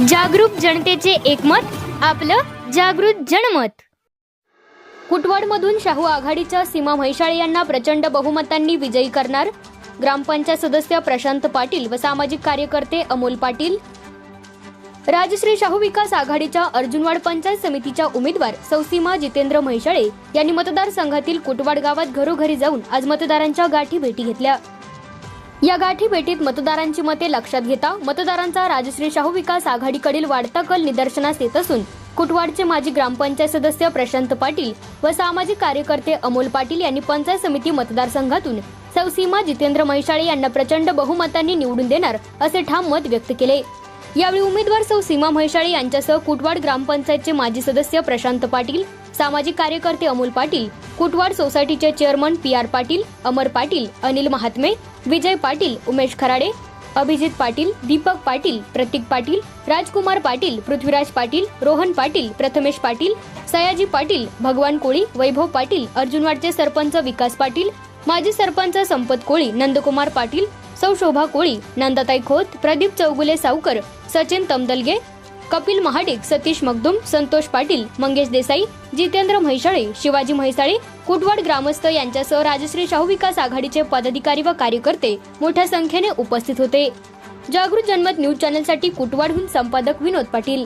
जागरूक जनतेचे एकमत, आपलं जागृत जनमत। कुटवाडमधून शाहू आघाडीच्या सीमा म्हैसाळे यांना प्रचंड बहुमतांनी विजयी करणार, ग्रामपंचायत सदस्य प्रशांत पाटील व सामाजिक कार्यकर्ते अमोल पाटील। राजश्री शाहू विकास आघाडीच्या अर्जुनवाड पंचायत समितीच्या उमेदवार सौ सीमा जितेंद्र म्हैसाळे यांनी मतदारसंघातील कुटवाड गावात घरोघरी जाऊन आज मतदारांच्या गाठी भेटी घेतल्या। या गाठी भेटीत मतदारांची मते लक्षात घेता मतदारांचा राजश्री शाहू विकास आघाडीकडील वाढता कल निदर्शनास येत असून कुटवाडचे माजी ग्रामपंचायत सदस्य प्रशांत पाटील व सामाजिक कार्यकर्ते अमोल पाटील यांनी पंचायत समिती मतदारसंघातून सौ सीमा जितेंद्र म्हैसाळे यांना प्रचंड बहुमतांनी निवडून देणार असे ठाम मत व्यक्त केले। यावेळी उमेदवार सौ सीमा म्हैसाळे यांच्यासह कुटवाड ग्रामपंचायतचे माजी सदस्य प्रशांत पाटील, सामाजिक कार्यकर्ते अमोल पाटील, कुटवाड सोसायटीचे चेअरमन PR पाटील, अमर पाटील, अनिल महात्मे, विजय पाटील, उमेश खराडे, अभिजित पाटील, दीपक पाटील, प्रतीक पाटील, राजकुमार पाटील, पृथ्वीराज पाटील, रोहन पाटील, प्रथमेश पाटील, सयाजी पाटील, भगवान कोळी, वैभव पाटील, अर्जुनवाडचे सरपंच विकास पाटील, माजी सरपंच संपत कोळी, नंदकुमार पाटील, सौ शोभा कोळी, नंदाताई खोत, प्रदीप चौगुले सावकर, सचिन तमदलगे, कपिल महाडिक, सतीश मगदुम, संतोष पाटील, मंगेश देसाई, जितेंद्र म्हैसाळे, शिवाजी म्हैसाळे, कुटवाड ग्रामस्थ यांच्यासह राजश्री शाहू विकास आघाडीचे पदाधिकारी व कार्यकर्ते मोठ्या संख्येने उपस्थित होते। जागृत जनमत न्यूज चॅनलसाठी कुटवाडहून संपादक विनोद पाटील।